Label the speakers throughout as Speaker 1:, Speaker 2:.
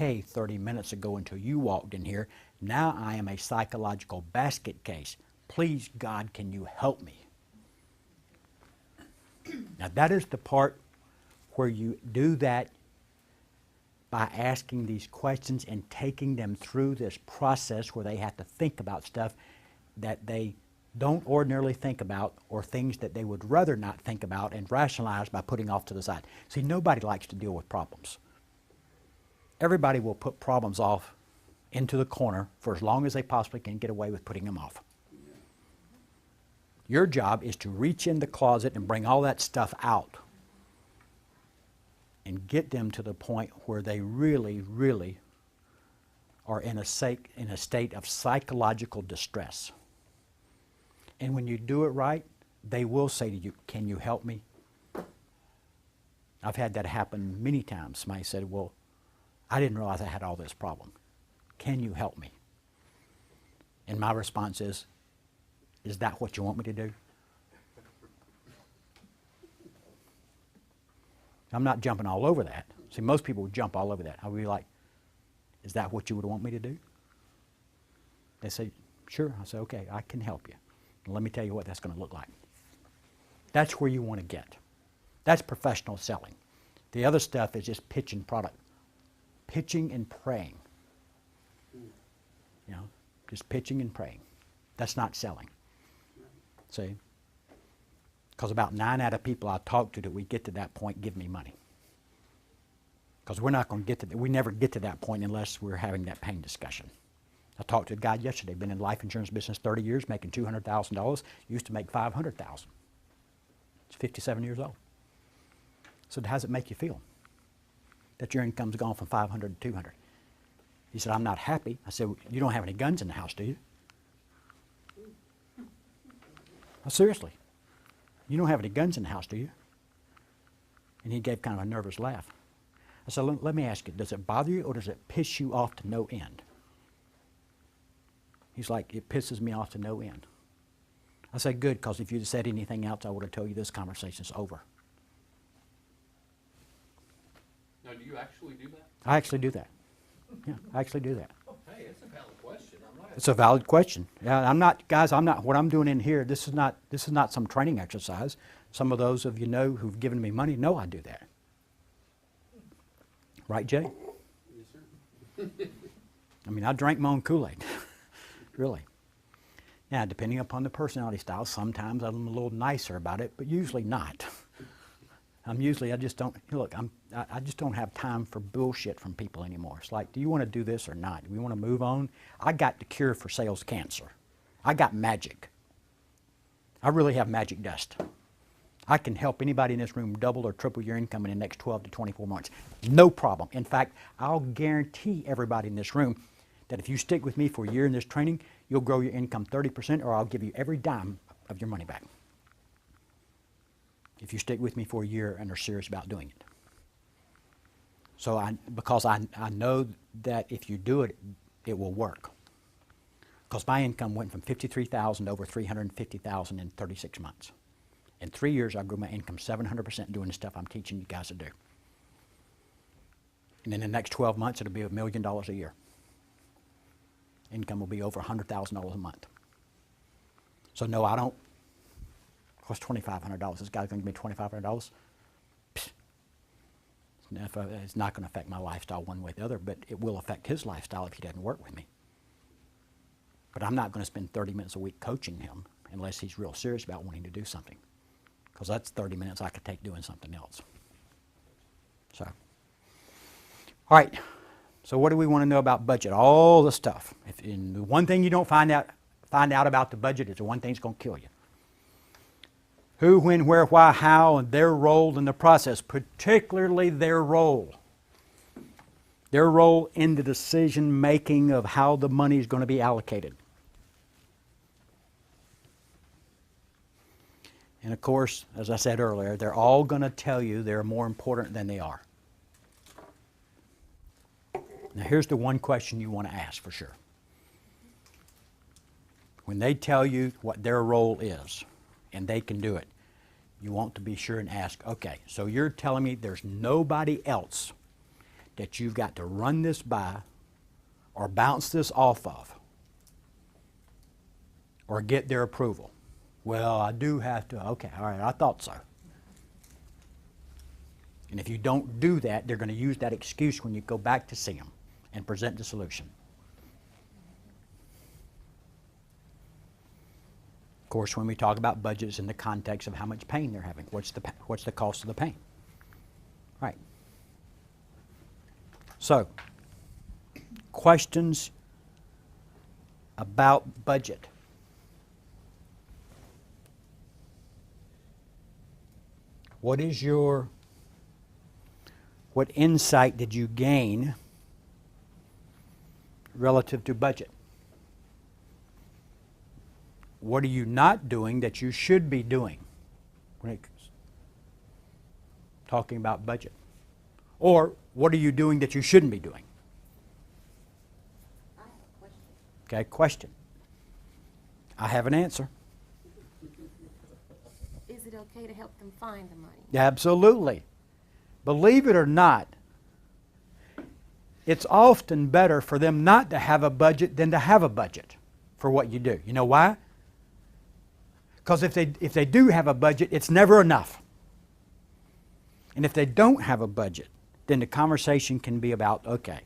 Speaker 1: hey 30 minutes ago until you walked in here. Now I am a psychological basket case. Please, God, can you help me? Now that is the part where you do that by asking these questions and taking them through this process where they have to think about stuff that they don't ordinarily think about, or things that they would rather not think about and rationalize by putting off to the side. See, nobody likes to deal with problems. Everybody will put problems off into the corner for as long as they possibly can get away with putting them off. Your job is to reach in the closet and bring all that stuff out and get them to the point where they really, really are in a state of psychological distress. And when you do it right, they will say to you, can you help me? I've had that happen many times. Somebody said, well, I didn't realize I had all this problem. Can you help me? And my response is that what you want me to do? I'm not jumping all over that. See, most people would jump all over that. I'll be like, is that what you would want me to do? They say, sure. I say, okay, I can help you. And let me tell you what that's going to look like. That's where you want to get. That's professional selling. The other stuff is just pitching product. Pitching and praying. You know, just pitching and praying. That's not selling. See? Because about 9 out of people I talk to that we get to that point give me money. Because we're not going to get to that. We never get to that point unless we're having that pain discussion. I talked to a guy yesterday, been in the life insurance business 30 years, making $200,000, used to make $500,000. He's 57 years old. So how does it make you feel that your income's gone from 500 to 200? He said, I'm not happy. I said, well, you don't have any guns in the house, do you? Seriously, you don't have any guns in the house, do you? And he gave kind of a nervous laugh. I said, let me ask you, does it bother you or does it piss you off to no end? He's like, it pisses me off to no end. I said, good, because if you'd said anything else, I would have told you this conversation's over.
Speaker 2: Now, do you actually do that?
Speaker 1: I actually do that. Yeah, I actually do that.
Speaker 2: Oh, hey, it's a valid question.
Speaker 1: It's a valid question. Yeah, I'm not, guys, what I'm doing in here, this is not some training exercise. Some of those of you know who've given me money know I do that. Right, Jay?
Speaker 2: Yes, sir.
Speaker 1: I mean, I drank my own Kool-Aid. Really. Now, depending upon the personality style, sometimes I'm a little nicer about it, but usually not. I just don't, look, I just don't have time for bullshit from people anymore. It's like, do you want to do this or not? Do we want to move on? I got the cure for sales cancer. I got magic. I really have magic dust. I can help anybody in this room double or triple your income in the next 12 to 24 months. No problem. In fact, I'll guarantee everybody in this room that if you stick with me for a year in this training, you'll grow your income 30%, or I'll give you every dime of your money back. If you stick with me for a year and are serious about doing it. So because I know that if you do it, it will work. Because my income went from $53,000 to over $350,000 in 36 months. In 3 years, I grew my income 700% doing the stuff I'm teaching you guys to do. And in the next 12 months, it'll be $1 million a year. Income will be over $100,000 a month. So no, I don't. What's $2,500? This guy's going to give me $2,500? It's not going to affect my lifestyle one way or the other, but it will affect his lifestyle if he doesn't work with me. But I'm not going to spend 30 minutes a week coaching him unless he's real serious about wanting to do something. Because that's 30 minutes I could take doing something else. So, all right. So what do we want to know about budget? All the stuff. And the one thing you don't find out about the budget is the one thing that's going to kill you. Who, when, where, why, how, and their role in the process, particularly their role. Their role in the decision making of how the money is going to be allocated. And of course, as I said earlier, they're all going to tell you they're more important than they are. Now here's the one question you want to ask for sure. When they tell you what their role is, and they can do it, you want to be sure and ask, okay, so you're telling me there's nobody else that you've got to run this by or bounce this off of or get their approval. Well, I do have to. Okay, all right, I thought so. And if you don't do that, they're going to use that excuse when you go back to see them and present the solution. Of course, when we talk about budgets in the context of how much pain they're having, what's the cost of the pain? Right. So, questions about budget? What insight did you gain relative to budget? What are you not doing that you should be doing when it's talking about budget? Or what are you doing that you shouldn't be doing?
Speaker 3: I have a question.
Speaker 1: Okay, question. I have an answer.
Speaker 3: Is it okay to help them find the money?
Speaker 1: Absolutely. Believe it or not, it's often better for them not to have a budget than to have a budget for what you do. You know why? Because if they do have a budget, it's never enough. And if they don't have a budget, then the conversation can be about, okay,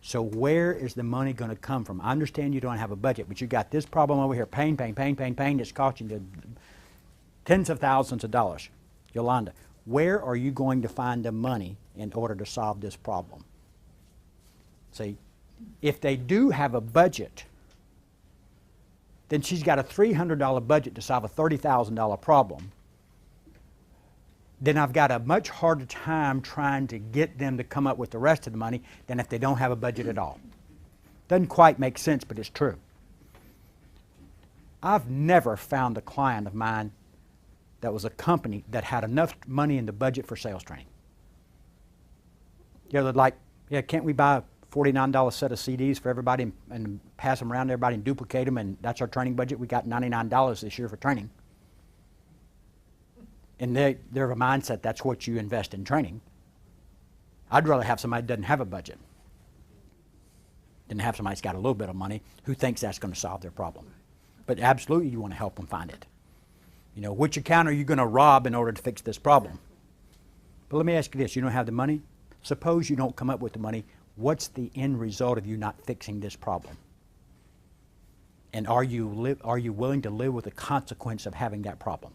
Speaker 1: so where is the money going to come from? I understand you don't have a budget, but you got this problem over here, pain that's costing you tens of thousands of dollars. Yolanda, where are you going to find the money in order to solve this problem? See, if they do have a budget, then she's got a $300 budget to solve a $30,000 problem. Then I've got a much harder time trying to get them to come up with the rest of the money than if they don't have a budget at all. Doesn't quite make sense, but it's true. I've never found a client of mine that was a company that had enough money in the budget for sales training. You know, they're like, yeah, can't we buy a $49 set of CDs for everybody and pass them around to everybody and duplicate them, and that's our training budget? We got $99 this year for training. And they're of a mindset that's what you invest in training. I'd rather have somebody that doesn't have a budget than have somebody that's got a little bit of money who thinks that's going to solve their problem. But absolutely you want to help them find it. You know, which account are you going to rob in order to fix this problem? But let me ask you this, you don't have the money? Suppose you don't come up with the money, what's the end result of you not fixing this problem? And are you willing to live with the consequence of having that problem?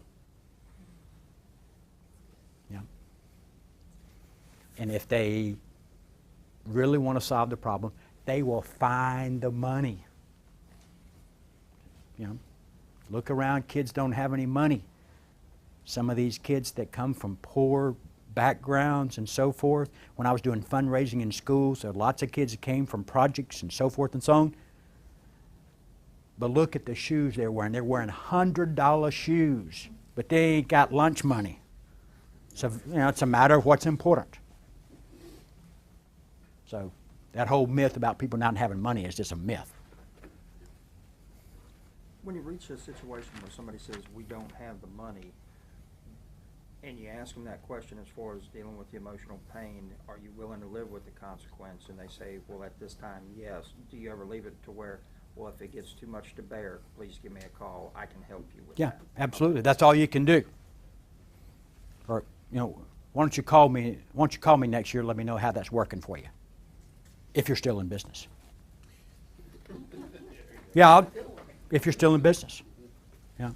Speaker 1: Yeah. And if they really want to solve the problem, they will find the money. You know, look around, kids don't have any money. Some of these kids that come from poor backgrounds and so forth, when I was doing fundraising in schools, there were lots of kids that came from projects and so forth and so on. But look at the shoes they're wearing. They're wearing $100 shoes, but they ain't got lunch money. So, you know, it's a matter of what's important. So that whole myth about people not having money is just a myth.
Speaker 4: When you reach a situation where somebody says, we don't have the money, and you ask them that question as far as dealing with the emotional pain, are you willing to live with the consequence? And they say, well, at this time, yes. Do you ever leave it to where, well, if it gets too much to bear, please give me a call. I can help you with that.
Speaker 1: Yeah, absolutely. That's all you can do. Or, you know, why don't you call me next year, let me know how that's working for you, if you're still in business. Yeah, if you're still in business. Yeah.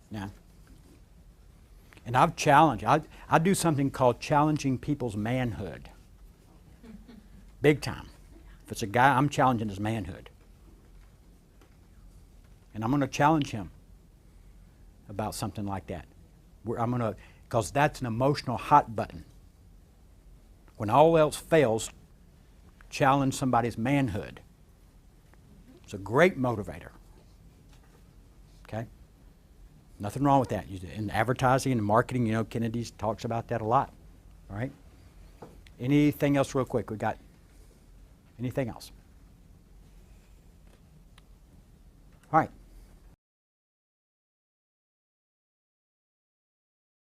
Speaker 1: Yeah. And I've challenged, I do something called challenging people's manhood. Big time. If it's a guy, I'm challenging his manhood. And I'm going to challenge him about something like that. Because that's an emotional hot button. When all else fails, challenge somebody's manhood. It's a great motivator. Okay? Nothing wrong with that. In advertising and marketing, you know, Kennedy talks about that a lot. All right? Anything else real quick? We got anything else? All right.